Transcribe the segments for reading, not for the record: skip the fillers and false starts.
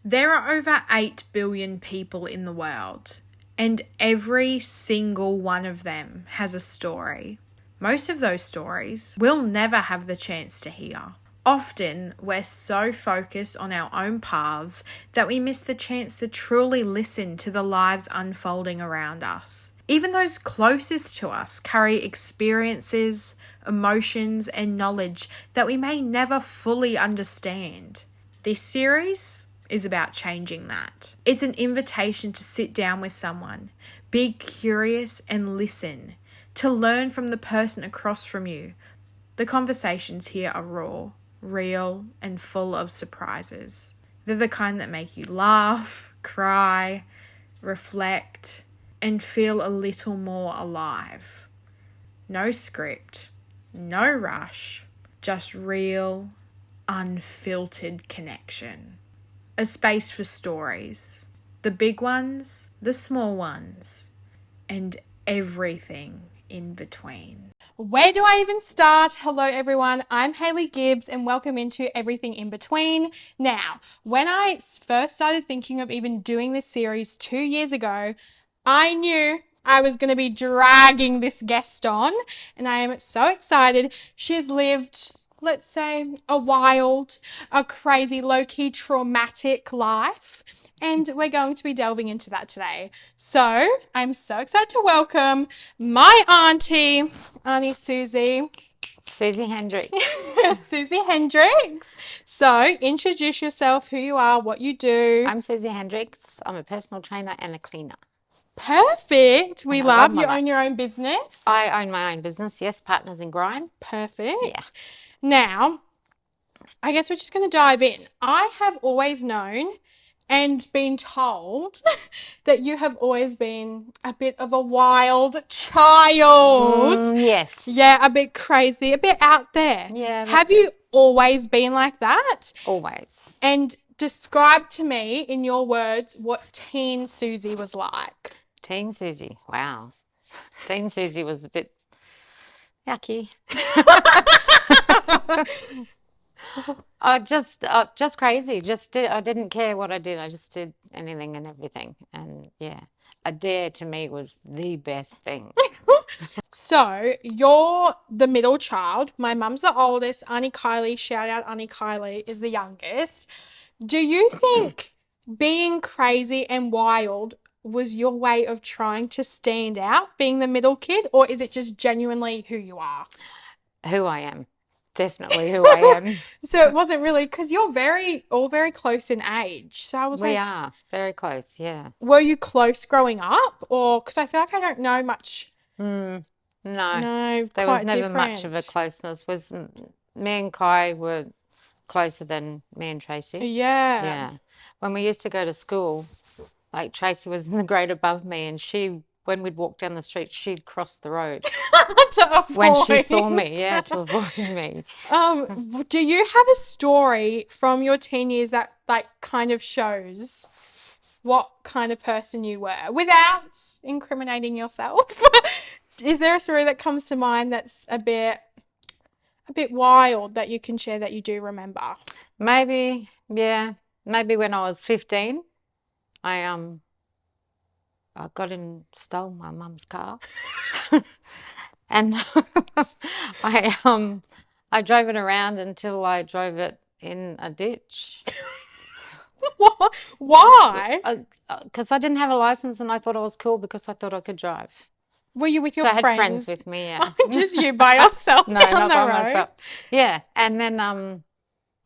There are over 8 billion people in the world, and every single one of them has a story. Most of those stories we'll never have the chance to hear. Often, we're so focused on our own paths that we miss the chance to truly listen to the lives unfolding around us. Even those closest to us carry experiences, emotions, and knowledge that we may never fully understand. This series is about changing that. It's an invitation to sit down with someone, be curious and listen, to learn from the person across from you. The conversations here are raw, real, and full of surprises. They're the kind that make you laugh, cry, reflect, and feel a little more alive. No script, no rush, just real, unfiltered connection. A space for stories, the big ones, the small ones, and everything in between. Where do I even start? Hello everyone, I'm Hayley Gibbs and welcome into Everything in Between. Now, when I first started thinking of even doing this series 2 years ago, I knew I was going to be dragging this guest on, and I am so excited. She's lived, let's say, a wild, a crazy, low-key traumatic life, and we're going to be delving into that today. So I'm so excited to welcome my Auntie Susie. Susie Hendricks. Susie Hendricks. So introduce yourself, who you are, what you do. I'm Susie Hendricks. I'm a personal trainer and a cleaner. Perfect. We And love you own your own business. I own my own business, yes, Partners in Grime. Perfect. Yeah. Now, I guess we're just going to dive in. I have always known and been told that you have always been a bit of a wild child. Yes. Yeah, a bit crazy, a bit out there. Yeah. Have you always been like that? Always. And describe to me, in your words, what teen Susie was like. Teen Susie. Wow. Teen Susie was a bit yucky. Just crazy. I didn't care what I did. I just did anything and everything. And yeah, a dare to me was the best thing. So you're the middle child. My mum's the oldest. Auntie Kylie, shout out Auntie Kylie, is the youngest. Do you think being crazy and wild was your way of trying to stand out, being the middle kid, or is it just genuinely who you are? Who I am. Definitely who I am. So it wasn't really, because you're all very close in age. So I was We are very close, yeah. Were you close growing up, or because I feel like I don't know much? No, No, there quite was never different. much of a closeness. Me and Kai were closer than me and Tracy. Yeah. Yeah. When we used to go to school, like Tracy was in the grade above me, and when we'd walk down the street, she'd cross the road To avoid. when she saw me, yeah, to avoid me. Do you have a story from your teen years that like kind of shows what kind of person you were without incriminating yourself? Is there a story that comes to mind that's a bit wild that you can share that you do remember? Maybe, yeah. Maybe when I was 15, I got stole my mum's car. And I drove it around until I drove it in a ditch. Why? Because I didn't have a license and I thought I was cool because I thought I could drive. Were you with your So I friends? had friends with me, yeah. Just you by yourself No, down not the by road? myself. Yeah, and then I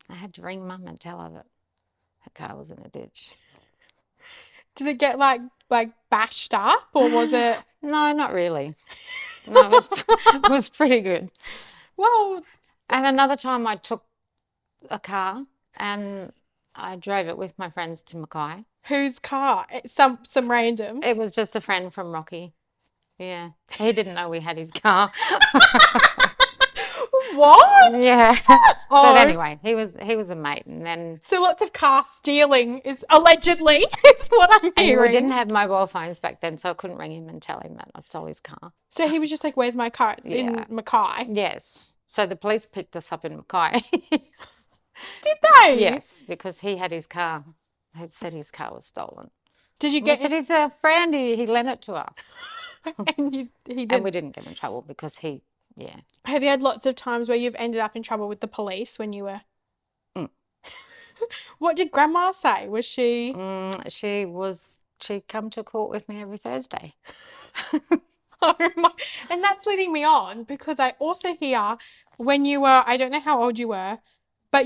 had to ring Mum and tell her that her car was in a ditch. Did it get like bashed up, or was it? No, not really. No, it was pretty good. Well, And another time I took a car and I drove it with my friends to Mackay. whose car? Some random. It was just a friend from Rocky. Yeah, he didn't know we had his car. What? Yeah. Oh. But anyway, he was a mate, and then So lots of car stealing is allegedly is what I'm and hearing. we didn't have mobile phones back then, so I couldn't ring him and tell him that I stole his car. So he was just like, "Where's my car?" It's in Mackay. Yes. So the police picked us up in Mackay. Did they? Yes, because he had his car had said his car was stolen. Did you He get said he's a friend. He lent it to us, and he and did? we didn't get in trouble because yeah. Have you had lots of times where you've ended up in trouble with the police when you were? Mm. What did Grandma say? Was she? She come to court with me every Thursday. Oh my, and that's leading me on because I also hear when you were, I don't know how old you were, but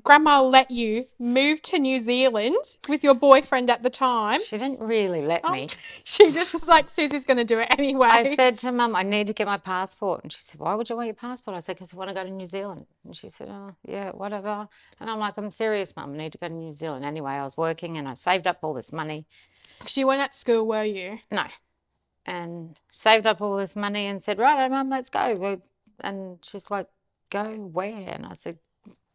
Grandma let you move to New Zealand with your boyfriend at the time. She didn't really let me. She just was like, Susie's going to do it anyway. I said to Mum, I need to get my passport. And she said, why would you want your passport? I said, because I want to go to New Zealand. And she said, oh, yeah, whatever. And I'm like, I'm serious, Mum. I need to go to New Zealand. Anyway, I was working and I saved up all this money. Because you weren't at school, were you? No. And saved up all this money and said, right, Mum, let's go. And she's like, go where? And I said,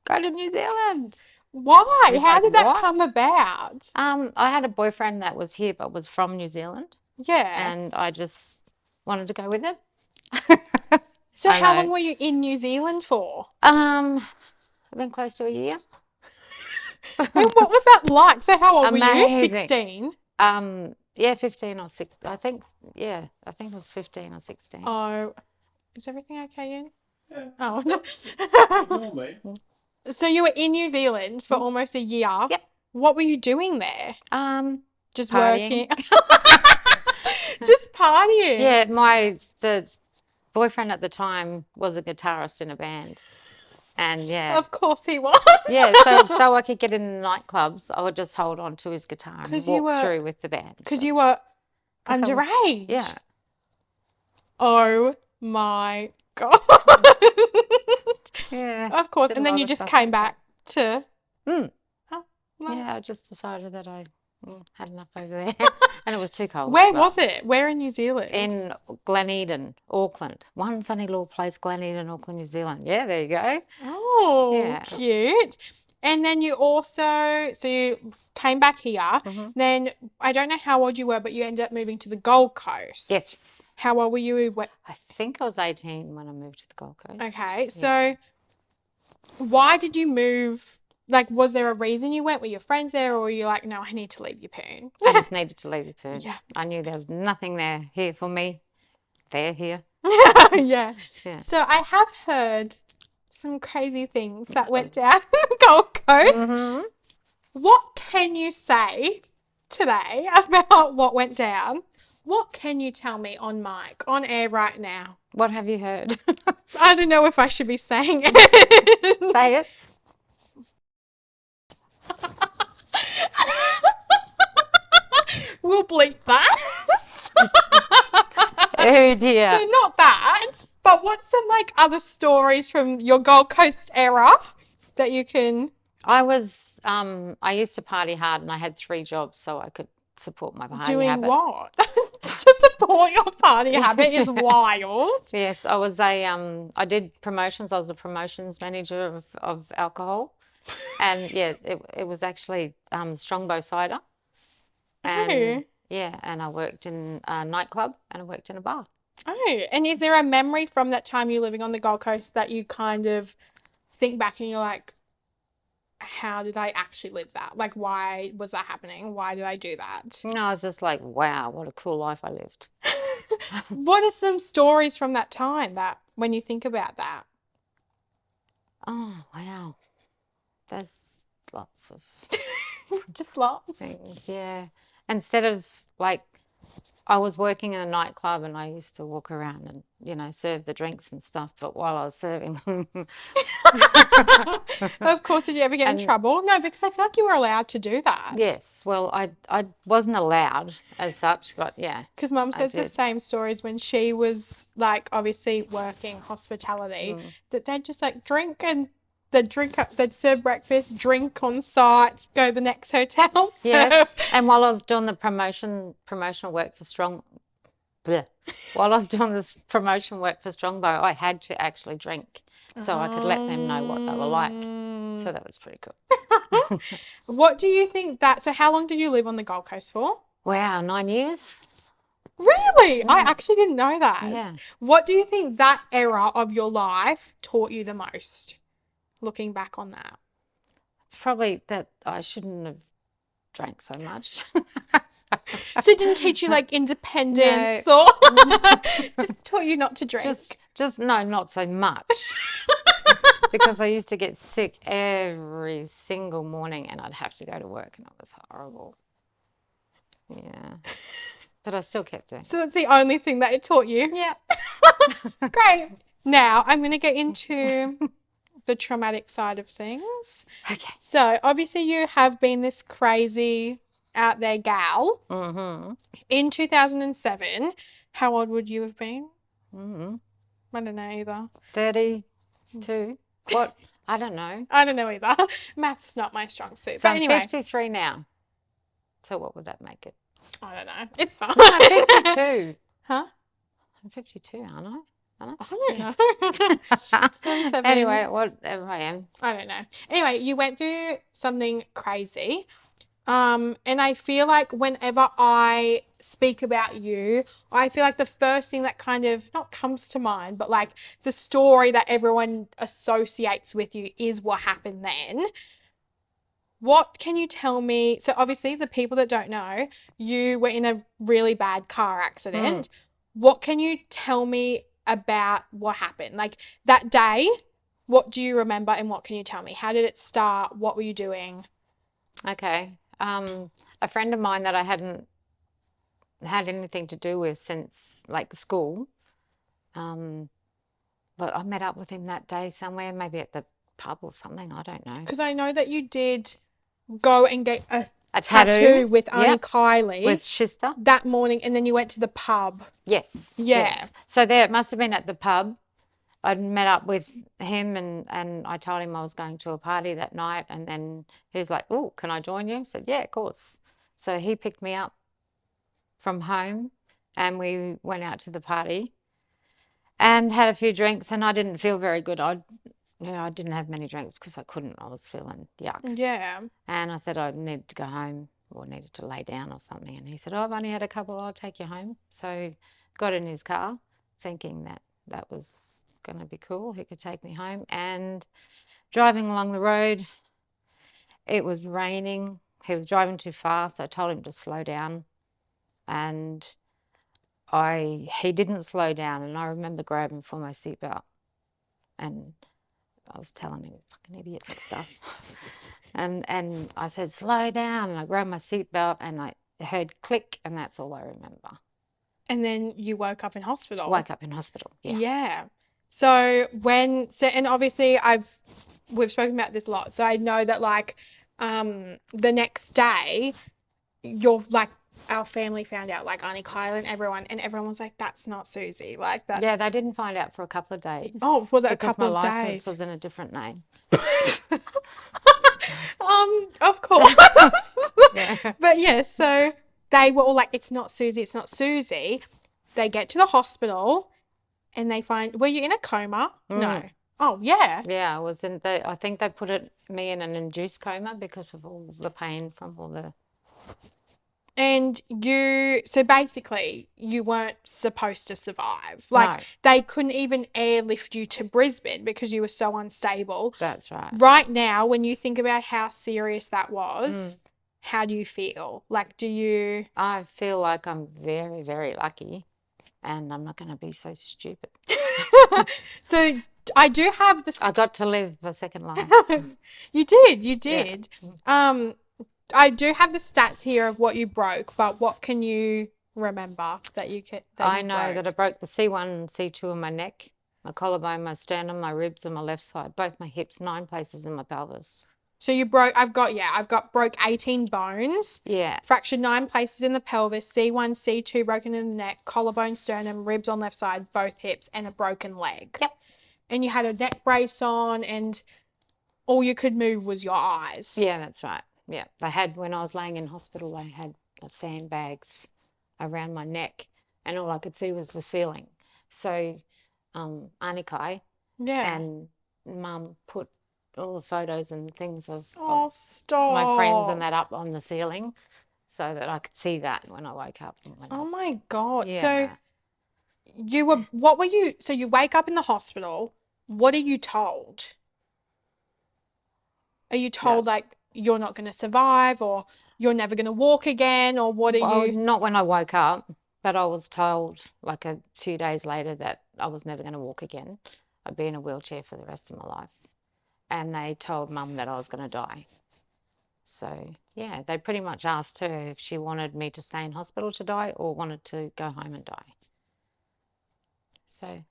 go to New Zealand. Why? She's How like, did that "What?" come about? I had a boyfriend that was here but was from New Zealand. Yeah. And I just wanted to go with him. So I how know. long were you in New Zealand for? I've been close to a year. And what was that like? So how old were you? Amazing. 16? Yeah, 15 or 6. I think it was 15 or 16. Oh, is everything okay, Ian? Yeah. Oh. Ignore me. So you were in New Zealand for almost a year. Yep. What were you doing there? Just Partying. working. Just partying. Yeah, the boyfriend at the time was a guitarist in a band. And yeah. Of course he was. Yeah, so I could get in the nightclubs, I would just hold on to his guitar and walk through with the band. Because you were 'Cause I was- underage. Yeah. Oh my God. Yeah. Of course. Did a And then lot you of just stuff came like back to. Mm. Oh, no. Yeah, I just decided that I had enough over there. And it was too cold. Where as well. was it? Where in New Zealand? In Gleneden, Auckland. One sunny little place, Gleneden, Auckland, New Zealand. Yeah, there you go. Oh, Yeah. cute. And then you also, so you came back here. Mm-hmm. Then I don't know how old you were, but you ended up moving to the Gold Coast. Yes. How old were you? I think I was 18 when I moved to the Gold Coast. Okay, Yeah. so why did you move? Like, was there a reason you went? Were your friends there, or were you like, no, I need to leave Yeppoon? I just needed to leave Yeppoon. Yeah. I knew there was nothing here for me. Here. Yeah. Yeah. So I have heard some crazy things that went down in the Gold Coast. Mm-hmm. What can you say today about what went down? What can you tell me on mic, on air right now? What have you heard? I don't know if I should be saying it. Say it. We'll bleep that. Oh dear. So not that, but what's some like other stories from your Gold Coast era that you can? I used to party hard and I had 3 jobs so I could support my party Doing habit. what? To support your party habit is wild. Yes, I did promotions. I was a promotions manager of alcohol. And yeah, it was actually Strongbow cider. And yeah, and I worked in a nightclub and I worked in a bar. Oh, and is there a memory from that time you living on the Gold Coast that you kind of think back and you're like, how did I actually live that? Like, why was that happening? Why did I do that? You know, I was just like, wow, what a cool life I lived. What are some stories from that time that when you think about that? Oh, wow. There's lots of Just lots. things, yeah. Instead of like, I was working in a nightclub and I used to walk around and, you know, serve the drinks and stuff. But while I was serving them, Of course, did you ever get in trouble? No, because I feel like you were allowed to do that. yes, well, I wasn't allowed as such, but yeah. Because Mum says the did. same stories when she was like obviously working hospitality that they'd just like drink and they'd serve breakfast, drink on site, go to the next hotel. So, Yes, and while I was doing the promotional work for while I was doing this promotion work for Strongbow, I had to actually drink so I could let them know what they were like. So that was pretty cool. What do you think so how long did you live on the Gold Coast for? Wow, 9 years? Really? I actually didn't know that. Yeah. What do you think that era of your life taught you the most? Looking back on that. Probably that I shouldn't have drank so much. So it didn't teach you like independence No. or just taught you not to drink. Just no, not so much. Because I used to get sick every single morning and I'd have to go to work and it was horrible. Yeah. But I still kept doing it. So that's the only thing that it taught you. Yeah. Great. Now I'm going to get into the traumatic side of things. Okay. So obviously you have been this crazy out there gal. Mm-hmm. In 2007, how old would you have been? Mm-hmm. I don't know either. 32. What? I don't know. I don't know either. Math's not my strong suit. So But I'm anyway, 53 now. So what would that make it? I don't know. It's fine. I'm 52. Huh? I'm 52, aren't I? I don't know. 2007. Anyway, whatever I am. I don't know. Anyway, you went through something crazy. And I feel like whenever I speak about you, I feel like the first thing that kind of not comes to mind, but like the story that everyone associates with you is what happened then. What can you tell me? So obviously the people that don't know, you were in a really bad car accident. What can you tell me about what happened? Like that day, what do you remember and what can you tell me? How did it start? What were you doing? Okay. A friend of mine that I hadn't had anything to do with since like school, but I met up with him that day somewhere, maybe at the pub or something. I don't know. Because I know that you did go and get a tattoo tattoo with Auntie Yep. Kylie With Shista. that morning, and then you went to the pub. Yes. Yeah. Yes. So there, it must have been at the pub. I'd met up with him and I told him I was going to a party that night, and then he was like, "Oh, can I join you?" I said, "Yeah, of course." So he picked me up from home and we went out to the party and had a few drinks, and I didn't feel very good. I didn't have many drinks because I couldn't. I was feeling yuck. Yeah. And I said I needed to go home or needed to lay down or something. And he said, "Oh, I've only had a couple. I'll take you home." So got in his car thinking that was going to be cool. He could take me home. And driving along the road, it was raining. He was driving too fast. I told him to slow down. And he didn't slow down. And I remember grabbing for my seatbelt. And I was telling him, "Fucking idiot," and stuff. And I said, "Slow down." And I grabbed my seatbelt and I heard click, and that's all I remember. And then you woke up in hospital. Woke up in hospital. Yeah. Yeah. So and obviously we've spoken about this a lot. So I know that like the next day you're like our family found out, like Auntie Kylie and everyone was like, "That's not Susie." Like that's Yeah, they didn't find out for a couple of days. Oh, was it a because couple my of license days? was in a different name. Of course. Yeah. But yeah, so they were all like, "It's not Susie, it's not Susie." They get to the hospital and they find, were you in a coma? No. Oh, yeah. Yeah, I was in I think they put me in an induced coma because of all the pain from all the... And so basically you weren't supposed to survive. Like No. they couldn't even airlift you to Brisbane because you were so unstable. That's right. Right now, when you think about how serious that was, how do you feel? Like, I feel like I'm very, very lucky, and I'm not going to be so stupid. So I do have the... I got to live a second life. You did. Yeah. I do have the stats here of what you broke, but what can you remember that you could... I know that I broke the C1 and C2 in my neck, my collarbone, my sternum, my ribs, and my left side, both my hips, 9 places in my pelvis. So you broke, broke 18 bones. Yeah. Fractured 9 places in the pelvis, C1, C2 broken in the neck, collarbone, sternum, ribs on left side, both hips, and a broken leg. Yep. And you had a neck brace on, and all you could move was your eyes. Yeah, that's right. Yeah. When I was laying in hospital, I had sandbags around my neck, and all I could see was the ceiling. So Auntie Kai and Mum put all the photos and things of stop. my friends and that up on the ceiling so that I could see that when I woke up. Oh my God. Yeah. So so you wake up in the hospital, what are you told? Are you told like you're not going to survive, or you're never going to walk again, or what are Well, you? not when I woke up, but I was told like a few days later that I was never going to walk again. I'd be in a wheelchair for the rest of my life. And they told Mum that I was going to die. So, yeah, they pretty much asked her if she wanted me to stay in hospital to die or wanted to go home and die. So,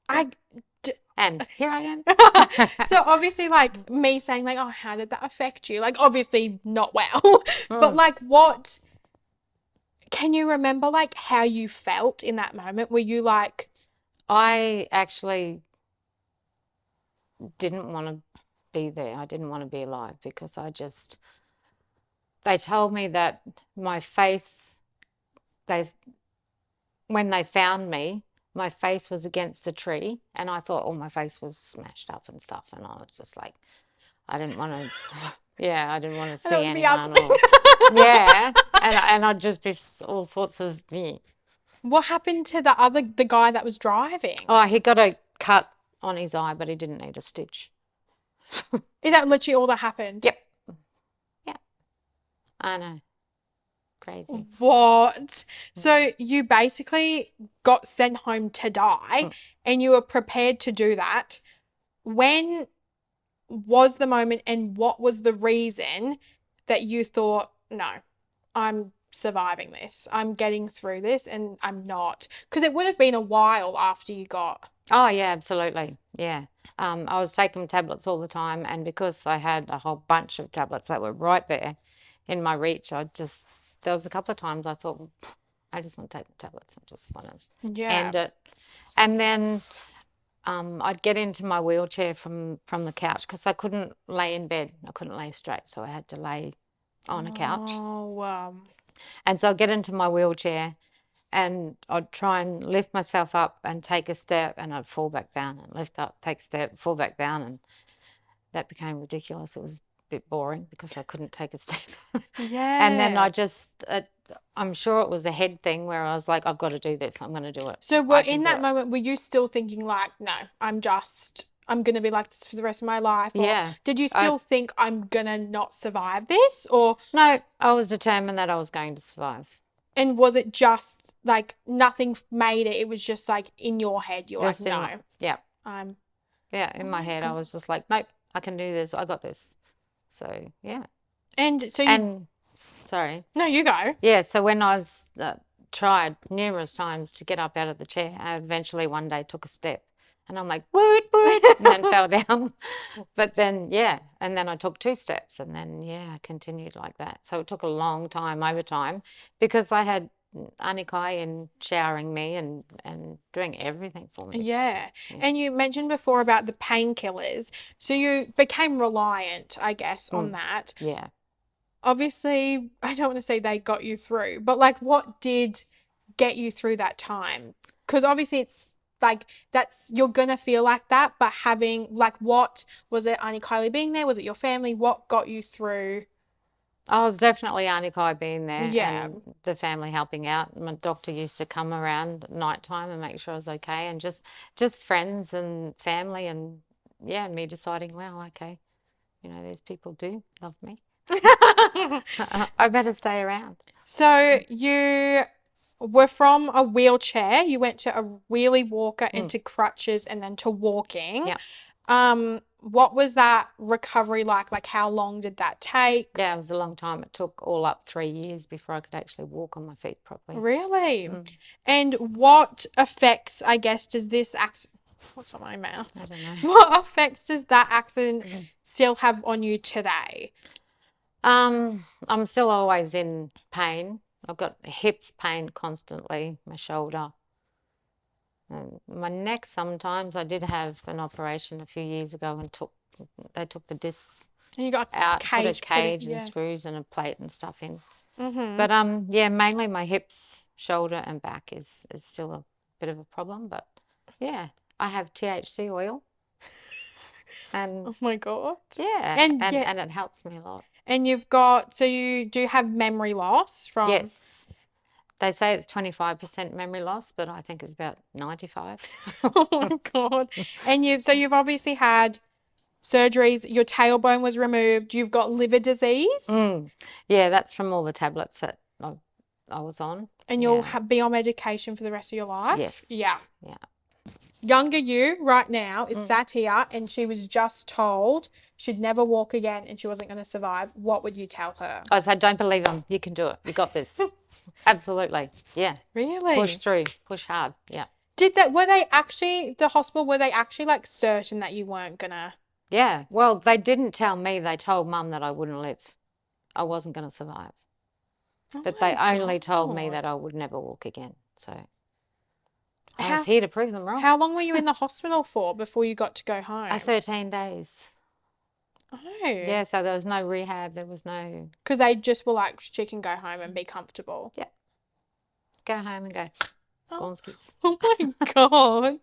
and here I am. So obviously, like me saying like, oh, how did that affect you? Like obviously not well, but like what can you remember like how you felt in that moment? Were you like, I actually didn't want to be there. I didn't want to be alive because they told me that my face, when they found me, my face was against a tree, and I thought all my face was smashed up and stuff, and I was just like, I didn't want to, yeah, I didn't want to see don't wanna be anyone, ugly. or yeah, and I'd just be all sorts of, yeah. what happened to the guy that was driving? Oh, he got a cut on his eye, but he didn't need a stitch. Is that literally all that happened? Yep. Yeah, I know. Crazy. What? So you basically got sent home to die and you were prepared to do that. When was the moment and what was the reason that you thought, no, I'm surviving this. I'm getting through this and I'm not? Because it would have been a while after you got. Oh, yeah, absolutely. Yeah. I was taking tablets all the time, and because I had a whole bunch of tablets that were right there in my reach, there was a couple of times I thought, "Well, I just want to take the tablets. I just want to end it." And then I'd get into my wheelchair from the couch because I couldn't lay in bed. I couldn't lay straight, so I had to lay on a couch. Oh, wow. And so I'd get into my wheelchair and I'd try and lift myself up and take a step, and I'd fall back down and lift up, take a step, fall back down, and that became ridiculous. It was a bit boring because I couldn't take a step. Yeah. And then I'm sure it was a head thing where I was like, I've got to do this. I'm going to do it. So I can in do that it. moment, were you still thinking like, no, I'm going to be like this for the rest of my life? Or Yeah. did you still think I'm going to not survive this? Or, No, I was determined that I was going to survive. and was it just like nothing made it? It was just like in your head, you're Just like, no, yeah. I'm. Yeah, in my head, I was just like, nope, I can do this. I got this. So, yeah. And so sorry. no, you go. Yeah, so when I was tried numerous times to get up out of the chair, I eventually one day took a step, and I'm like, woot, woot, and then fell down. But then, yeah, and then I took 2 steps, and then, yeah, I continued like that. So it took a long time, over time, because I had Auntie Kai in showering me and doing everything for me. Yeah. And you mentioned before about the painkillers. So you became reliant, I guess, on that. Yeah. Obviously, I don't want to say they got you through, but like what did get you through that time? Because obviously it's like you're gonna feel like that, but having like, what was it? Auntie Kylie being there? Was it your family? What got you through? I was definitely Auntie Kai being there Yeah. and the family helping out. My doctor used to come around at night time and make sure I was okay, and just friends and family, and yeah, me deciding, wow, okay, these people do love me. I better stay around. So you were from a wheelchair, you went to a wheelie walker into crutches and then to walking. Yeah. What was that recovery like? Like how long did that take? Yeah, it was a long time. It took all up 3 years before I could actually walk on my feet properly. Really? And what effects, I guess, does this accident, what's on my mouth? I don't know. What effects does that accident still have on you today? I'm still always in pain. I've got hips pain constantly, my shoulder. And my neck sometimes. I did have an operation a few years ago and they took the discs And you got out, put a cage and yeah. screws and a plate and stuff in. Mm-hmm. But yeah, mainly my hips, shoulder and back is still a bit of a problem. But yeah, I have THC oil. And Oh my God. yeah, And it helps me a lot. And so you do have memory loss from. Yes. They say it's 25% memory loss, but I think it's about 95. Oh my God. And you've obviously had surgeries. Your tailbone was removed. You've got liver disease. Yeah, that's from all the tablets that I was on. And you'll be on medication for the rest of your life. Yes. Yeah. Yeah. Younger you right now is sat here and she was just told she'd never walk again and she wasn't going to survive. What would you tell her? I said, don't believe them. You can do it. You got this. Absolutely. Yeah. Really? Push through. Push hard. Yeah. Were they actually, the hospital, were they actually like certain that you weren't going to? Yeah. Well, they didn't tell me. They told Mum that I wouldn't live. I wasn't going to survive. But they only told me that I would never walk again. So I was here to prove them wrong. How long were you in the hospital for before you got to go home? 13 days. Oh. Yeah, so there was no rehab. There was no... Because they just were like, she can go home and be comfortable. Yeah. Go home and go. Gonskis. Oh my God.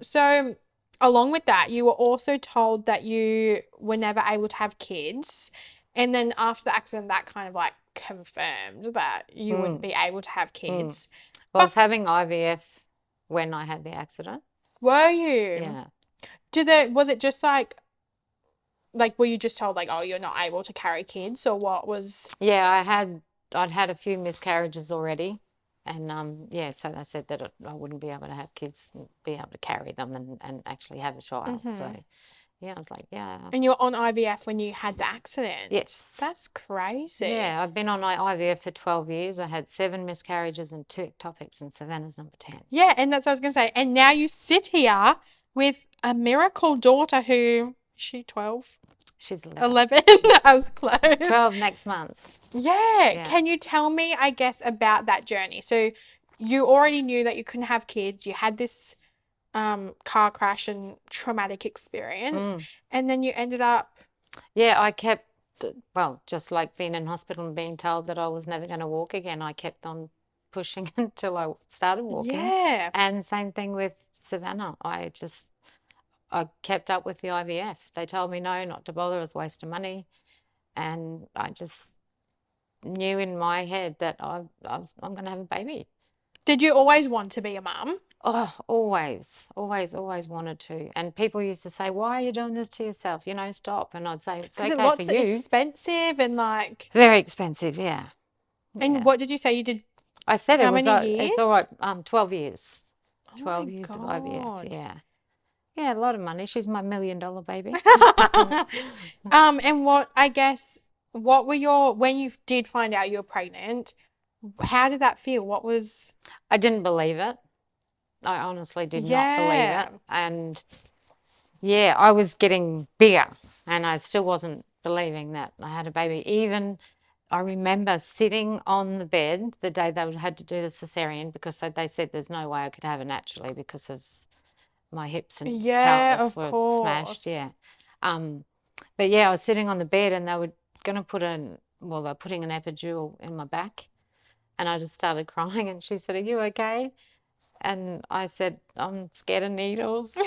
So along with that, you were also told that you were never able to have kids. And then after the accident, that kind of like confirmed that you wouldn't be able to have kids. Well, I was having IVF when I had the accident. Were you? Yeah. Was it just like, were you just told like, oh, you're not able to carry kids, or what was? Yeah, I'd had a few miscarriages already. And yeah, so they said that I wouldn't be able to have kids and be able to carry them and actually have a child. So yeah, I was like, yeah. And you were on IVF when you had the accident? Yes. That's crazy. Yeah, I've been on IVF for 12 years. I had 7 miscarriages and 2 ectopics, and Savannah's number 10. Yeah, and that's what I was going to say. And now you sit here with a miracle daughter who, is she 12? She's 11. 11? I was close. 12 next month. Yeah. Can you tell me, I guess, about that journey? So you already knew that you couldn't have kids. You had this car crash and traumatic experience. And then you ended up... Yeah, I kept, well, just like being in hospital and being told that I was never going to walk again, I kept on pushing until I started walking. Yeah. And same thing with Savannah. I kept up with the IVF. They told me no, not to bother. It was a waste of money. And I just knew in my head that I'm going to have a baby. Did you always want to be a mum? Oh, always wanted to. And people used to say, why are you doing this to yourself? You know, stop. And I'd say, it's okay for you. It's expensive and like... Very expensive, yeah. And what did you say you did? I said how it was many years? It's all right, 12 years. Oh 12 years God. of IVF, yeah. Yeah, a lot of money. She's my $1 million baby. And what were when you did find out you were pregnant, how did that feel? What was... I didn't believe it. I honestly did not believe it. And yeah, I was getting bigger and I still wasn't believing that I had a baby. Even I remember sitting on the bed the day they had to do the cesarean because they said there's no way I could have it naturally because of my hips and pelvis were smashed. Yeah. But yeah, I was sitting on the bed and they were going to they're putting an epidural in my back. And I just started crying and she said, are you okay? And I said, I'm scared of needles.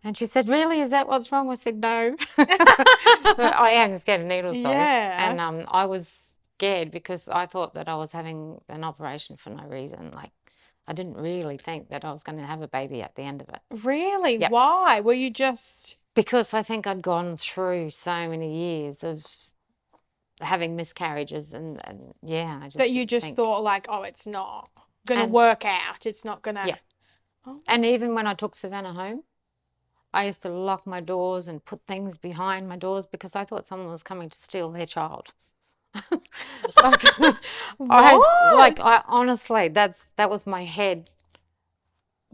And she said, really? Is that what's wrong? I said, no. I am scared of needles, though. Yeah. And I was scared because I thought that I was having an operation for no reason. Like, I didn't really think that I was going to have a baby at the end of it. Really? Yep. Why? Were you just... Because I think I'd gone through so many years of having miscarriages and yeah. I just that you just thought like, oh, it's not going to work out. It's not going to... Yeah. Oh. And even when I took Savannah home, I used to lock my doors and put things behind my doors because I thought someone was coming to steal their child. I honestly, that was my head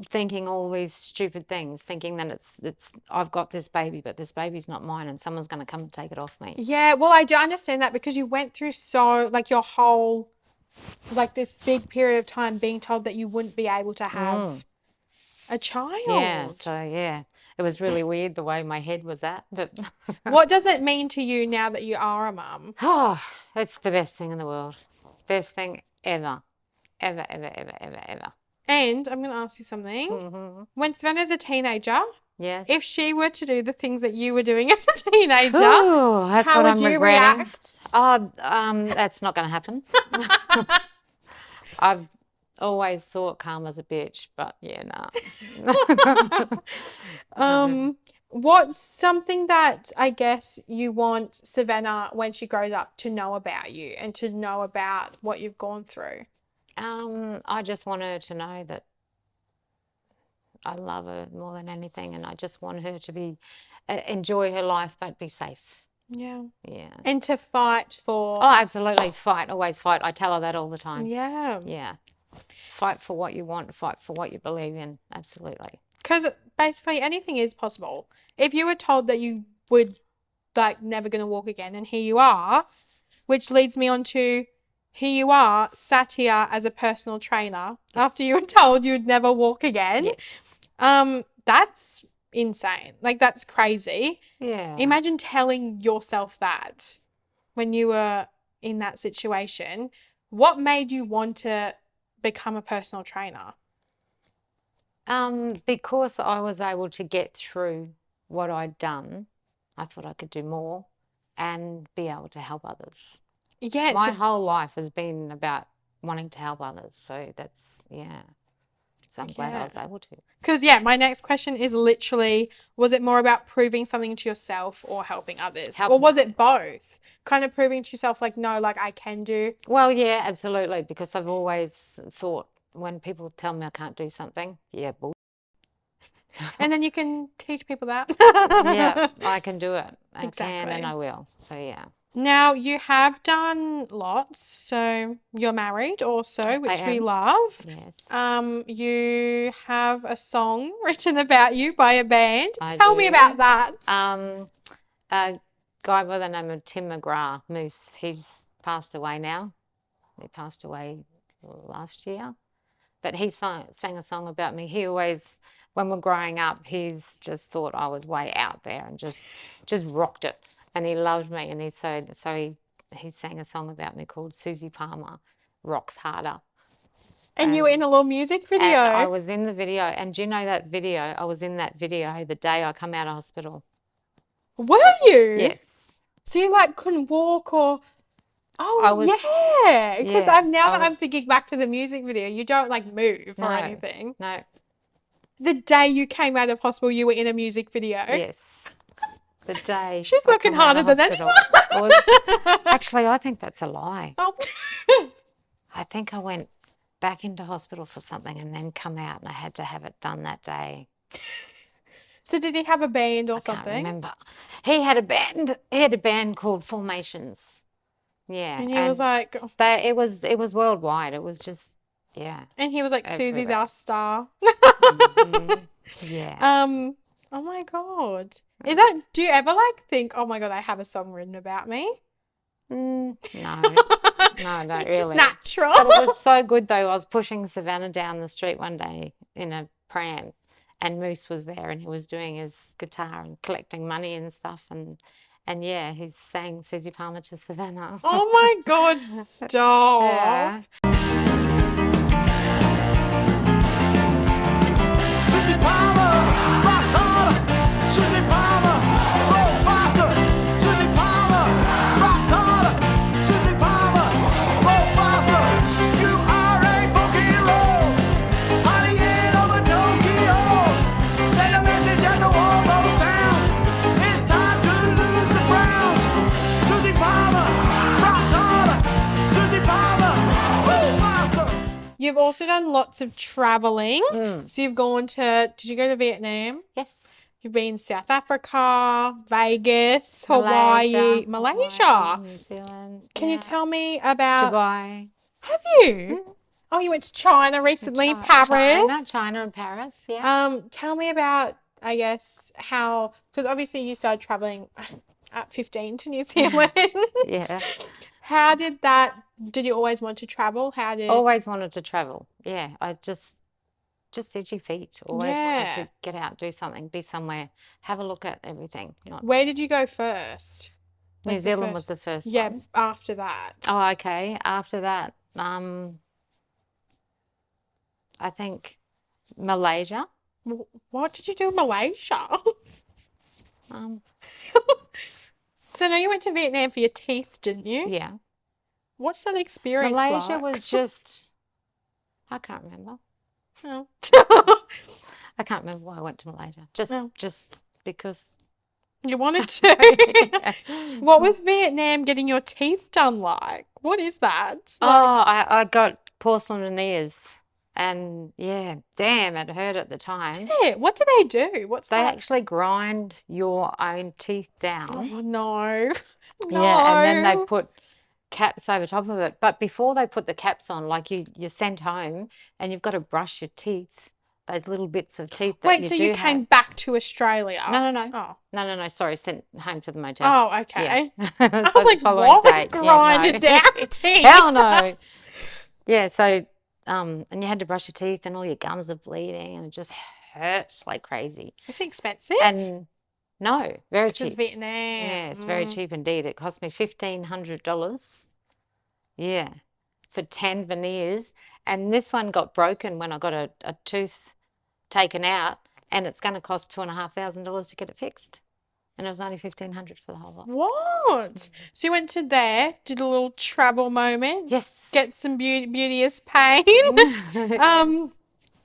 thinking all these stupid things, thinking that it's I've got this baby, but this baby's not mine and someone's going to come and take it off me. Yeah, well, I do understand that because you went through your whole, this big period of time being told that you wouldn't be able to have a child. Yeah, so yeah, it was really weird the way my head was at. But what does it mean to you now that you are a mum? Oh, it's the best thing in the world. Best thing ever. Ever, ever, ever, ever, ever. And I'm going to ask you something. Mm-hmm. When Savannah's a teenager, yes, if she were to do the things that you were doing as a teenager, that's how what would I'm you regretting. react? Oh, that's not going to happen. I've always thought karma's a bitch, but yeah, nah. What's something that I guess you want Savannah when she grows up to know about you and to know about what you've gone through? I just want her to know that I love her more than anything, and I just want her to be enjoy her life but be safe. Yeah. Yeah. And to fight for. Oh, absolutely. Fight, always fight. I tell her that all the time. Yeah. Yeah. Fight for what you want, fight for what you believe in. Absolutely. Because basically anything is possible. If you were told that you would like never going to walk again, and here you are, which leads me on to here you are sat here as a personal trainer after you were told you'd never walk again. Yes. That's insane. Like, that's crazy. Yeah. Imagine telling yourself that when you were in that situation. What made you want to become a personal trainer? Because I was able to get through what I'd done, I thought I could do more and be able to help others. Yes. My whole life has been about wanting to help others. So that's, yeah. So I'm glad I was able to. Because, yeah, my next question is literally, was it more about proving something to yourself or helping others? Or was it both? Kind of proving to yourself, like, no, like, I can do. Well, yeah, absolutely. Because I've always thought when people tell me I can't do something, yeah, bull. And then you can teach people that. Yeah, I can do it. I can and I will. So, yeah. Now, you have done lots. So, you're married also, which we love. Yes. You have a song written about you by a band. I Tell do. me about that. A guy by the name of Tim McGrath, Moose, he's passed away now. He passed away last year. But he sang a song about me. He always, when we're growing up, he's just thought I was way out there and just rocked it. And he loved me. And he sang a song about me called Susie Palmer Rocks Harder. And you were in a little music video. And I was in the video. And do you know that video? I was in that video the day I come out of hospital. Were you? Yes. So you like couldn't walk or... Oh, yeah. Because I'm thinking back to the music video. You don't like move or anything. No. The day you came out of hospital, you were in a music video. Yes. The day. She's working harder than anyone. Actually, I think that's a lie. Oh. I think I went back into hospital for something and then come out, and I had to have it done that day. So did he have a band or something? I can't remember. He had a band. He had a band called Formations. Yeah. And he was like... It was worldwide. It was just, yeah. And he was like, Susie's our star. Mm-hmm. Yeah. Oh my God. Do you ever like think, oh my God, I have a song written about me? No. No, not really. It's natural. But it was so good though. I was pushing Savannah down the street one day in a pram, and Moose was there, and he was doing his guitar and collecting money and stuff, and yeah, he sang Susie Palmer to Savannah. Oh my God, stop. Yeah. Susie Palmer, rock harder. Susie Palmer, roll faster. Susie Palmer, rock harder. Susie Palmer, roll faster. You are a funky roll, honey in over Tokyo. Send a message out to all those towns. It's time to lose the crowns. Susie Palmer, rock harder. Susie Palmer, roll faster. You've also done lots of traveling. So you've gone to, did you go to Vietnam? Yes. You've been South Africa, Vegas, Hawaii, Malaysia. New Zealand. Can you tell me about... Dubai. Have you? Oh, you went to China recently, Paris. China and Paris, yeah. Tell me about, I guess, how, because obviously you started traveling at 15 to New Zealand. Yeah. How did you always want to travel? Always wanted to travel. Yeah. I just itchy feet. Always wanted to get out, do something, be somewhere, have a look at everything. Where did you go first? New Zealand was the first one. Yeah, after that. Oh, okay. After that, I think Malaysia. What did you do in Malaysia? So now you went to Vietnam for your teeth, didn't you? Yeah. What's that experience Malaysia like? was just, I can't remember. Oh. I can't remember why I went to Malaysia. Just because You wanted to. What was Vietnam getting your teeth done like? What is that? I got porcelain veneers, and yeah, damn, it hurt at the time. Yeah, what do they do? What's They that? actually grind your own teeth down. Oh, no. Yeah, and then they No. put caps over top of it. But before they put the caps on, like you're sent home and you've got to brush your teeth, those little bits of teeth that Wait, you so do you came have. back to Australia? No, no, no. Oh. No, sorry, sent home to the motel. Oh, okay. Yeah. I So was the like, following what? day, yeah, Grinded no. down teeth? Hell no. Yeah, so and you had to brush your teeth and all your gums are bleeding and it just hurts like crazy. Is it expensive? And no, very It's just cheap. Vietnam. Yeah, it's very cheap indeed. It cost me $1,500. Yeah, for 10 veneers. And this one got broken when I got a tooth taken out, and it's going to cost $2,500 to get it fixed. And it was only $1,500 for the whole lot. What? So you went to there, did a little travel moment. Yes. Get some beauteous pain.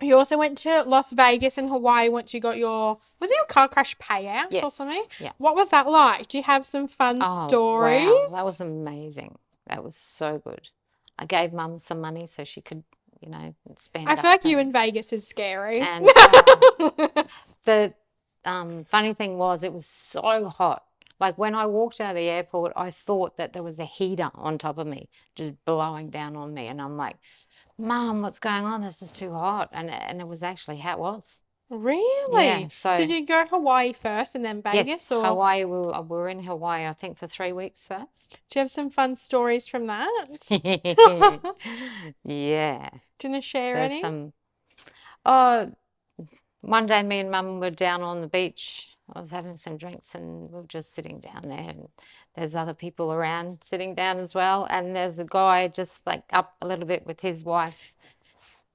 You also went to Las Vegas and Hawaii once you got was it your car crash payout or Yes, something? yeah. What was that like? Do you have some fun stories? Wow, that was amazing. That was so good. I gave Mum some money so she could, spend I feel like you and- in Vegas is scary. And the funny thing was, it was so hot. Like when I walked out of the airport, I thought that there was a heater on top of me, just blowing down on me. And I'm like, Mum, what's going on? This is too hot. And it was actually how it was. Really? Yeah, so did you go Hawaii first and then Vegas? yes, or Hawaii. We were in Hawaii, I think, for 3 weeks first. do you have some fun stories from that? Yeah. Do you want to share There's any? some. Oh, one day me and Mum were down on the beach. I was having some drinks and we were just sitting down there, and there's other people around sitting down as well. And there's a guy just like up a little bit with his wife.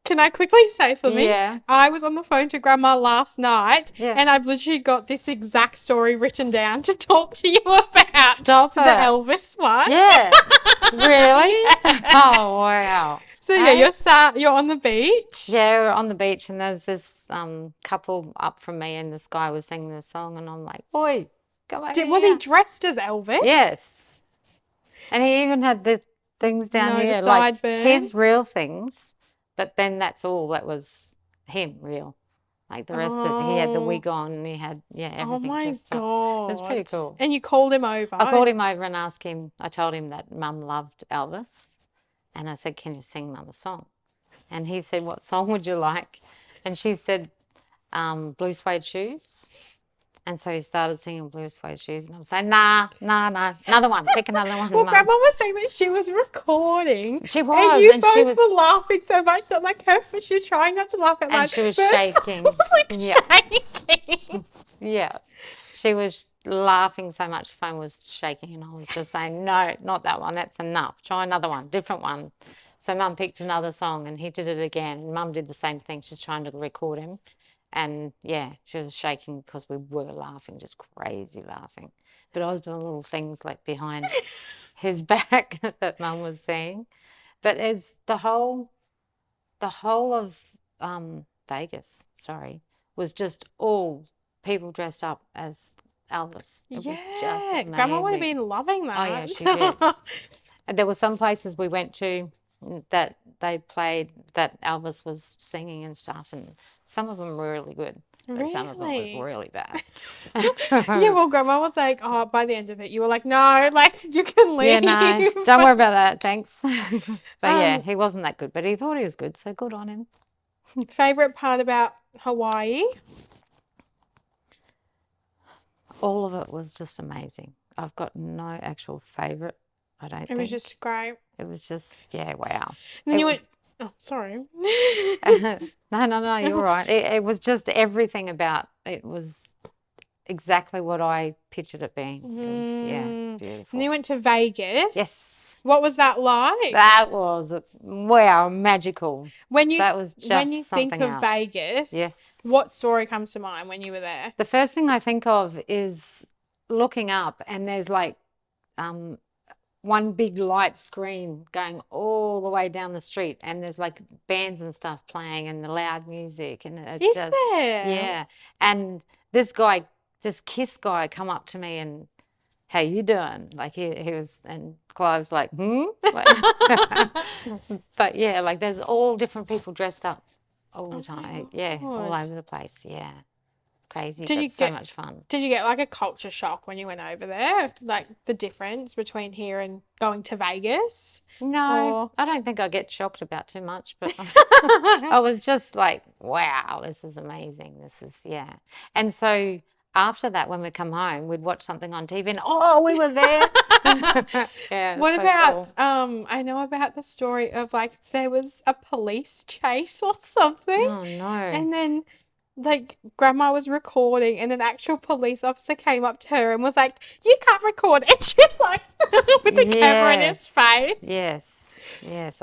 Can I quickly say something? Yeah. I was on the phone to Grandma last night, Yeah. and I've literally got this exact story written down to talk to you about. Stop the it. Elvis one. Yeah. Really? Oh, wow. So yeah, you're on the beach. Yeah, we're on the beach and there's this couple up from me and this guy was singing this song and I'm like, boy, come over Was he here. dressed as Elvis? Yes. And he even had the things down No, the here, like his sideburns. real things, but then that's all that was him real. Like the rest of he had the wig on and he had, everything Oh my dressed up. God. It was pretty cool. And you called him over. I called him over and asked him, I told him that Mum loved Elvis. And I said, can you sing Mum a song? And he said, what song would you like? And she said, Blue Suede Shoes. And so he started singing Blue Suede Shoes. And I'm saying, nah, another one. Pick another one, Well, Mum. Grandma was saying that she was recording. She And was, you and both she was, were laughing so much that like she was trying not to laugh out loud. and she was but shaking. I was like Yeah. shaking. Yeah. She was laughing so much, the phone was shaking, and I was just saying, no, not that one. That's enough. Try another one, different one. So Mum picked another song and he did it again. And Mum did the same thing. She's trying to record him. And yeah, she was shaking because we were laughing, just crazy laughing. But I was doing little things like behind his back that Mum was saying. But as the whole of Vegas, was just all people dressed up as Elvis. It was just amazing. Grandma would have been loving that. Oh, yeah, she did. And there were some places we went to that they played that Elvis was singing and stuff, and some of them were really good, but some of them was Really? really bad. Yeah, well, Grandma was like, oh, by the end of it, you were like, no, like, you can leave. Yeah, no, don't worry about that, thanks. But yeah, he wasn't that good, but he thought he was good, so good on him. Favorite part about Hawaii? All of it was just amazing. I've got no actual favorite, I don't think. It was just great. It was just, yeah, wow. And then you was- went, oh, sorry. No, you're right. It was just everything about it was exactly what I pictured it being. It was, yeah, beautiful. And you went to Vegas. Yes. What was that like? That was, wow, magical. That was just when you think something of else. Vegas, Yes. what story comes to mind when you were there? The first thing I think of is looking up and there's like one big light screen going all the way down the street and there's like bands and stuff playing and the loud music and it Is just there? yeah. And this guy this Kiss guy come up to me and, how you doing? Like he was, and Clive's like, Like, but yeah, like there's all different people dressed up all the time. Yeah, all God. over the place. Yeah, crazy. Did you But so get- much fun. Did you get like a culture shock when you went over there? Like the difference between here and going to Vegas? No, Or- I don't think I get shocked about too much, but I was just like, wow, this is amazing. This is, yeah. And so after that, when we come home, we'd watch something on TV and, oh, we were there. Yeah. What so about cool. I know about the story of like there was a police chase or something. Oh, no. And then like grandma was recording and an actual police officer came up to her and was like, "You can't record." And she's like with the camera in his Yes. face. Yes. Yes.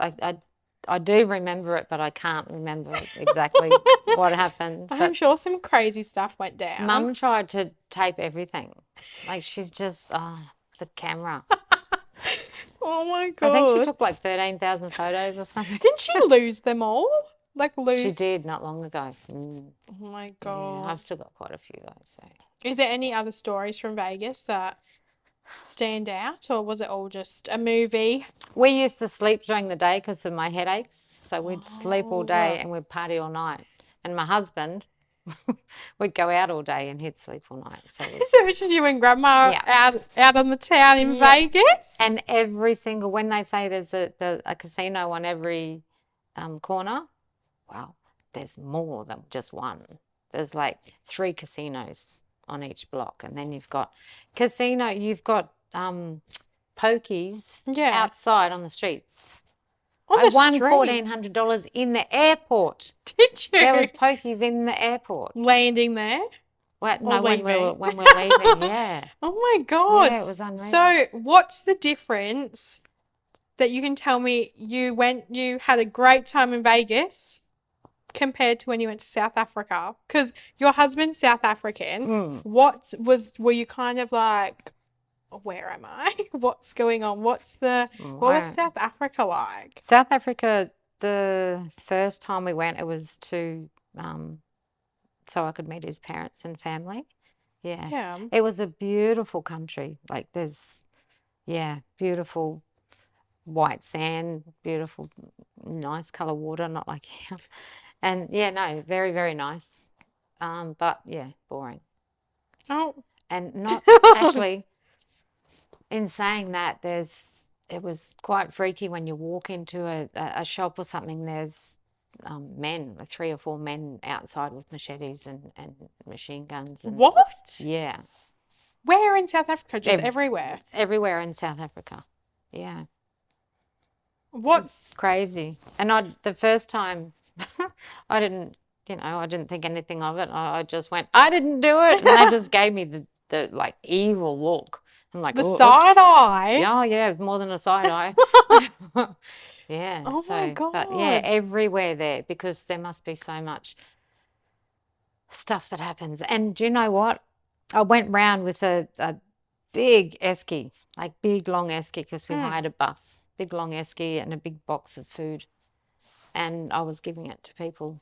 I do remember it, but I can't remember exactly what happened. I'm But sure some crazy stuff went down. Mum tried to tape everything. Like she's just, the camera. Oh my I god. think she took like 13,000 photos or something. Didn't she lose them all? Like lose She did not long ago. Oh my Yeah, god. I've still got quite a few though. So Is there any other stories from Vegas that stand out, or was it all just a movie? we used to sleep during the day because of my headaches. So we'd sleep all day and we'd party all night. And my husband, we'd go out all day and he'd sleep all night. So it was, So it's just you and grandma Yeah. out on the town in Yeah. Vegas? and every single, when they say there's a casino on every corner, well, there's more than just one. There's like 3 casinos on each block, and then you've got pokies Yeah. outside on the streets. on I the won street. $1,400 in the airport. Did you? There was pokies in the airport. Landing there? Well, Or no, when we leaving? were leaving, yeah. Oh my god. Yeah, it was unreal. So what's the difference that you can tell me you had a great time in Vegas compared to when you went to South Africa? Because your husband's South African. Were you kind of like, where am I? What's going on? What was Wow. South Africa like? South Africa, the first time we went, it was to so I could meet his parents and family. Yeah. Yeah. It was a beautiful country. Like there's, beautiful white sand, beautiful, nice colour water, not like here. And yeah, no, very, very nice. But yeah, boring. Oh, And not actually, in saying that, it was quite freaky when you walk into a shop or something. There's men, like 3 or 4 men outside with machetes and machine guns. And, what? yeah, Where in South Africa? Just Ev- everywhere. everywhere in South Africa. Yeah, What's it's crazy. And the first time, I didn't think anything of it. I just went, I didn't do it, and they just gave me the like evil look. I'm like, the "Oh, side oops." eye? Yeah, yeah, more than a side eye. Yeah. Oh my But yeah, God. everywhere there, because there must be so much stuff that happens. And do you know what? I went round with a big esky, like big long esky, because we hired a bus, big long esky and a big box of food. And I was giving it to people.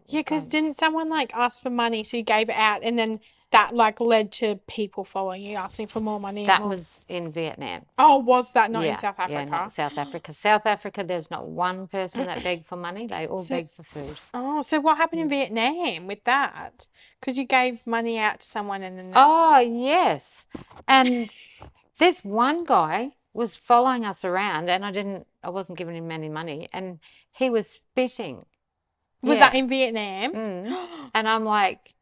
Yeah, because didn't someone like ask for money, so you gave it out, and then that like led to people following you, asking for more money? that was in Vietnam. Oh, was that not in Yeah, South Africa? Yeah, not South Africa. South Africa, there's not one person that begged for money. They all So- beg for food. Oh, so what happened in Vietnam with that? Because you gave money out to someone and then Oh, yes. And this one guy was following us around, and I wasn't giving him any money, and he was spitting. was Yeah. that in Vietnam? And I'm like,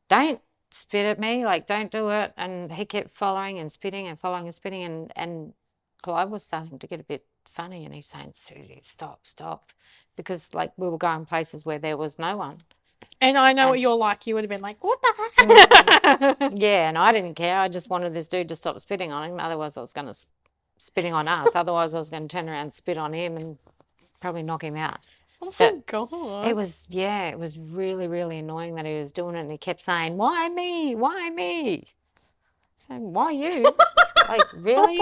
don't spit at me, like, don't do it. And he kept following and spitting and following and spitting, and Clive was starting to get a bit funny, and he's saying, Susie, stop. Because, like, we were going places where there was no one. And I know what you're like. You would have been like, what the heck? Yeah, and I didn't care. I just wanted this dude to stop spitting on him. Otherwise, I was going to spitting on us. Otherwise, I was going to turn around and spit on him and probably knock him out. Oh my But God. it was really, really annoying that he was doing it, and he kept saying, why me? Why me? So, why you? Like, really?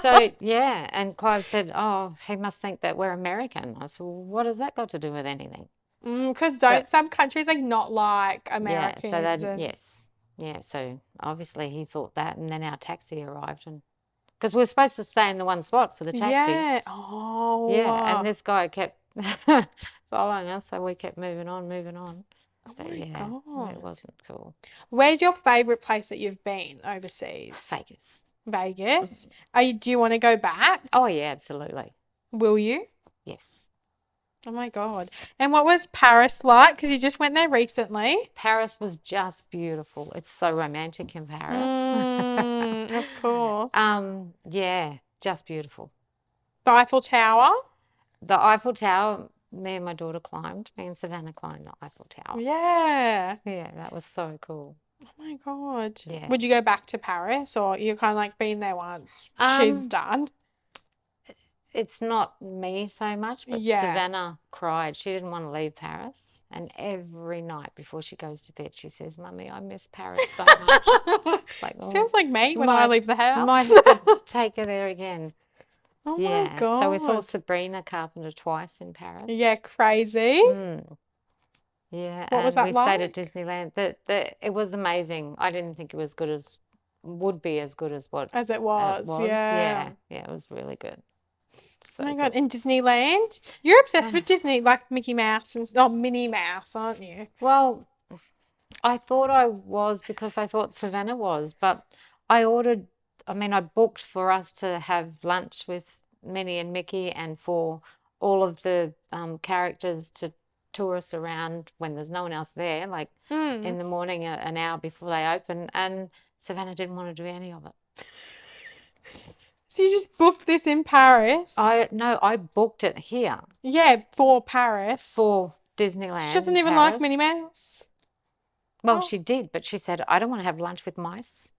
So, yeah, and Clive said, oh, he must think that we're American. I said, well, what has that got to do with anything? Because don't some countries like not like Americans? Yeah, so and- yes. Yeah, so obviously he thought that, and then our taxi arrived, and because we were supposed to stay in the one spot for the taxi. Yeah. Oh. Yeah, and this guy kept following us, so we kept moving on. But my yeah, God. it wasn't cool. Where's your favorite place that you've been overseas? Vegas. Vegas. Do you want to go back? Oh yeah, absolutely. Will you? Yes. Oh my God. And what was Paris like? Because you just went there recently. Paris was just beautiful. It's so romantic in Paris. Of course. Yeah, just beautiful. The Eiffel Tower. The Eiffel Tower, me and my daughter climbed. Me and Savannah climbed the Eiffel Tower. Yeah. Yeah, that was so cool. Oh my God. Yeah. Would you go back to Paris, or you kind of like been there once? She's done. It's not me so much, but Yeah. Savannah cried. She didn't want to leave Paris. And every night before she goes to bed, she says, Mummy, I miss Paris so much. Like, Sounds like me when I leave the house. Might have to take her there again. Oh Yeah. my God. So we saw Sabrina Carpenter twice in Paris. Yeah, crazy. Yeah. What was and that we stayed at like? Disneyland. It was amazing. I didn't think it was would be as good as what As it was. Yeah. Yeah, it was really good. So Oh my God. cool. In Disneyland? You're obsessed with Disney, like Mickey Mouse and Minnie Mouse, aren't you? Well, I thought I was because I thought Savannah was, but I booked for us to have lunch with Minnie and Mickey and for all of the characters to tour us around when there's no one else there, like in the morning, an hour before they open, and Savannah didn't want to do any of it. So you just booked this in Paris? I booked it here Yeah, for Paris. for Disneyland. She doesn't in even like Paris. Minnie Mouse. Well, she did, but she said, I don't want to have lunch with mice.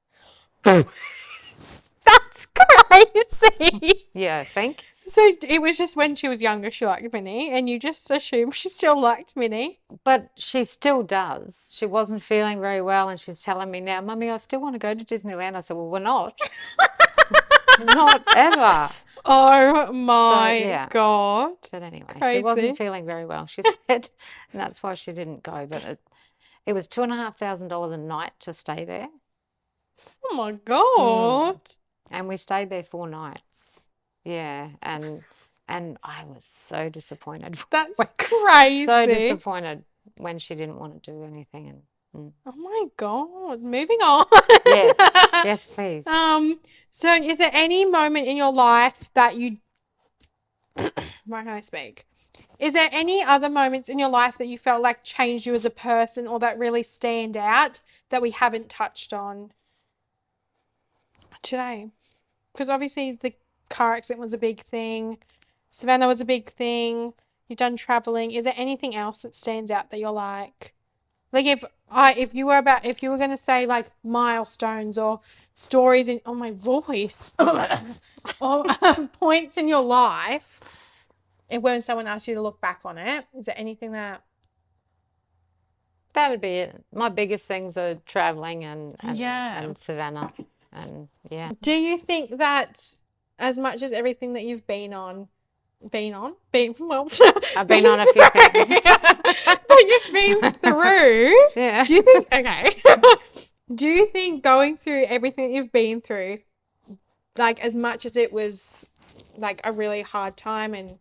That's crazy. Yeah, I think. So it was just when she was younger she liked Minnie, and you just assumed she still liked Minnie. But she still does. She wasn't feeling very well, and she's telling me now, Mummy, I still want to go to Disneyland. I said, well, we're not. Not ever. Oh my yeah. God. But anyway, Crazy. she wasn't feeling very well, she said, and that's why she didn't go. But it was $2,500 a night to stay there, Oh my God. and we stayed there 4 nights. Yeah, and I was so disappointed. That's crazy. So disappointed when she didn't want to do anything. And Oh my God. Moving on. yes, please. So is there any moment in your life that you why can't I speak? Is there any other moments in your life that you felt like changed you as a person or that really stand out that we haven't touched on today? Because obviously the car accident was a big thing. Savannah was a big thing. You've done traveling. Is there anything else that stands out that you're like if you were going to say like milestones or stories in my voice or points in your life, and when someone asks you to look back on it, is there anything that That'd be it. My biggest things are traveling and Yeah. Savannah, and yeah. do you think that as much as everything that you've been well I've been on a few things. that you've been through, Yeah. do you think going through everything that you've been through, like as much as it was like a really hard time and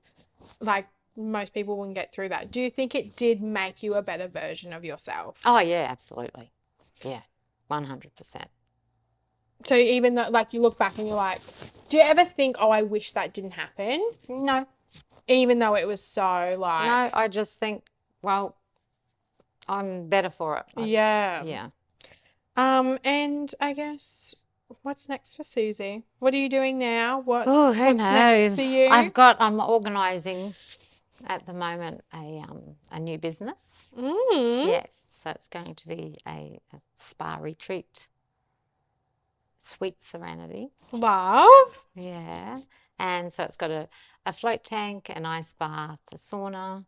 like most people wouldn't get through that, do you think it did make you a better version of yourself? Oh yeah, absolutely. Yeah, 100%. So even though like you look back and you're like, do you ever think, oh, I wish that didn't happen? No, Even though it was so like no, I just think, well, I'm better for it. yeah. Yeah. And I guess what's next for Susie? What are you doing now? What's Who next knows? for you? I'm organising at the moment a new business. Yes, so it's going to be a spa retreat. Sweet Serenity. Love. Yeah. And so it's got a float tank, an ice bath, a sauna,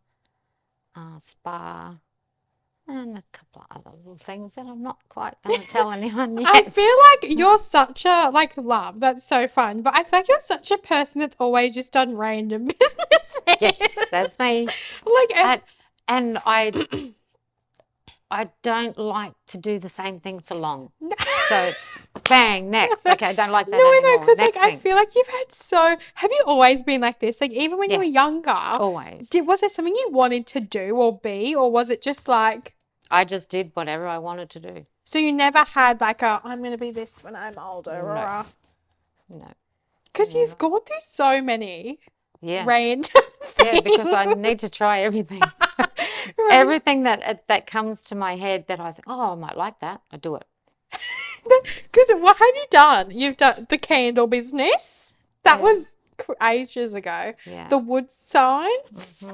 spa, and a couple of other little things that I'm not quite going to tell anyone yet. I feel like you're such a love. That's so fun. But I feel like you're such a person that's always just done random businesses. Yes, that's me. Like And I don't like to do the same thing for long. So it's bang, next. Okay, I don't like that anymore. because Next like I thing. feel like you've had have you always been like this? Like even when you Yeah. were younger, Always. was there something you wanted to do or be, or was it just like, I just did whatever I wanted to do. so you never had like I'm going to be this when I'm older or No. because you've gone through so many Yeah. random Yeah, because I need to try everything. Everything that comes to my head that I think, oh, I might like that, I do it. Because what have you done? You've done the candle business. That Yeah. was ages ago. Yeah. The wood signs.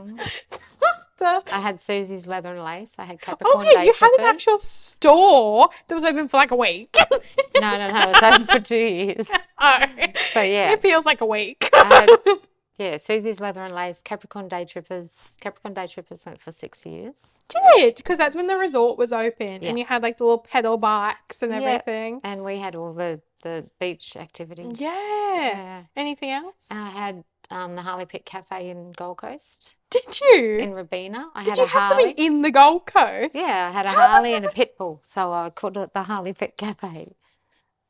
I had Susie's Leather and Lace. I had Oh Capricorn yeah, Day you had an Trippers. actual store that was open for like a week. No, it's open for 2 years. Oh, So yeah, it feels like a week. I had, yeah, Susie's Leather and Lace, Capricorn Day Trippers. Capricorn Day Trippers went for 6 years. Did because that's when the resort was open Yeah. and you had like the little pedal bikes and Yeah. everything. And we had all the beach activities. Yeah. Anything else? And I had the Harley Pit Cafe in Gold Coast. Did you? In Rabina. I Did had you a have Harley. something in the Gold Coast? Yeah, I had a Harley and a pit bull, so I called it the Harley Pit Cafe.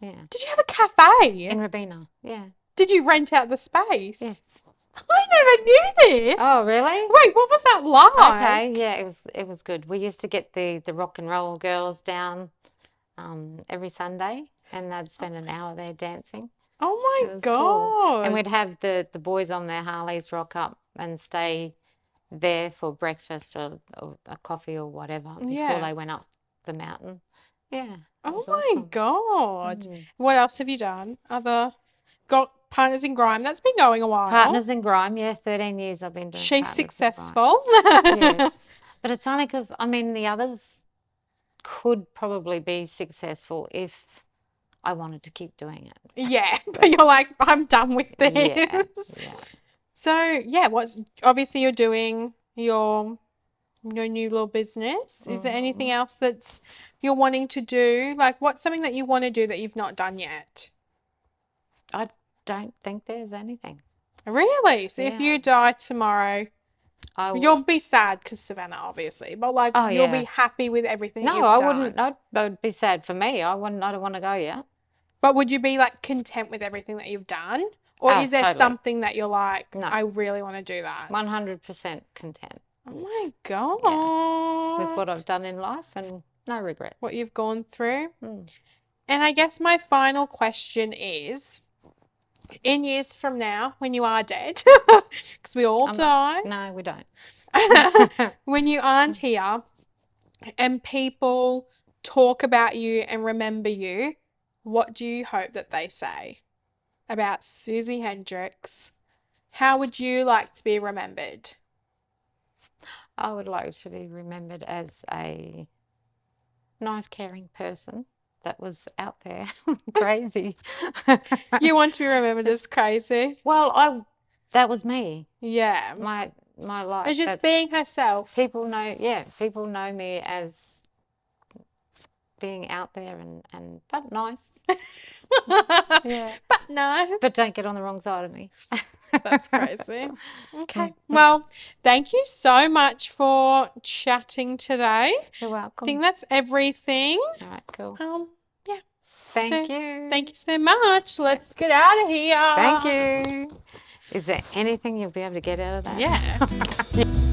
Yeah. Did you have a cafe? In Rabina, yeah. Did you rent out the space? Yes. I never knew this. Oh, really? Wait, what was that like? Okay, yeah, it was good. We used to get the rock and roll girls down every Sunday, and they'd spend an hour there dancing. Oh It my was god. cool. And we'd have the boys on their Harleys rock up and stay there for breakfast or a coffee or whatever before Yeah. they went up the mountain. Yeah. it Oh was my awesome. god. What else have you done? Got Partners in Grime. That's been going a while. Partners in Grime, yeah, 13 years I've been doing She's Partners in Grime. successful. Yes. But it's only because, I mean, the others could probably be successful if I wanted to keep doing it. Yeah, but you're like, I'm done with this. Yeah. So yeah, obviously you're doing your new little business. Is there anything else that's you're wanting to do? Like what's something that you want to do that you've not done yet? I don't think there's anything. Really? So if you Yeah. die tomorrow, you'll be sad because Savannah, obviously, but like Oh, you'll yeah. be happy with everything No, you've I done. wouldn't. That would be sad for me. I don't want to go yet. But would you be like content with everything that you've done? Or Oh, is there totally. something that you're like, No. I really want to do that? 100% content Oh my god. with what I've done in life and no regrets. What you've gone through. Mm. And I guess my final question is, in years from now, when you are dead, because we all die, No, we don't. when you aren't here and people talk about you and remember you, what do you hope that they say about Susie Hendricks? How would you like to be remembered? I would like to be remembered as a nice, caring person that was out there crazy. You want to be remembered as crazy? Well, that was me. Yeah. My life. As just That's- being herself. people know me as being out there and but nice. Yeah. But no. But don't get on the wrong side of me. That's crazy. Okay. Well, thank you so much for chatting today. You're I welcome. think that's everything. All right, cool. Yeah. Thank so, you. Thank you so much. Let's get out of here. Thank you. Is there anything you'll be able to get out of that? Yeah.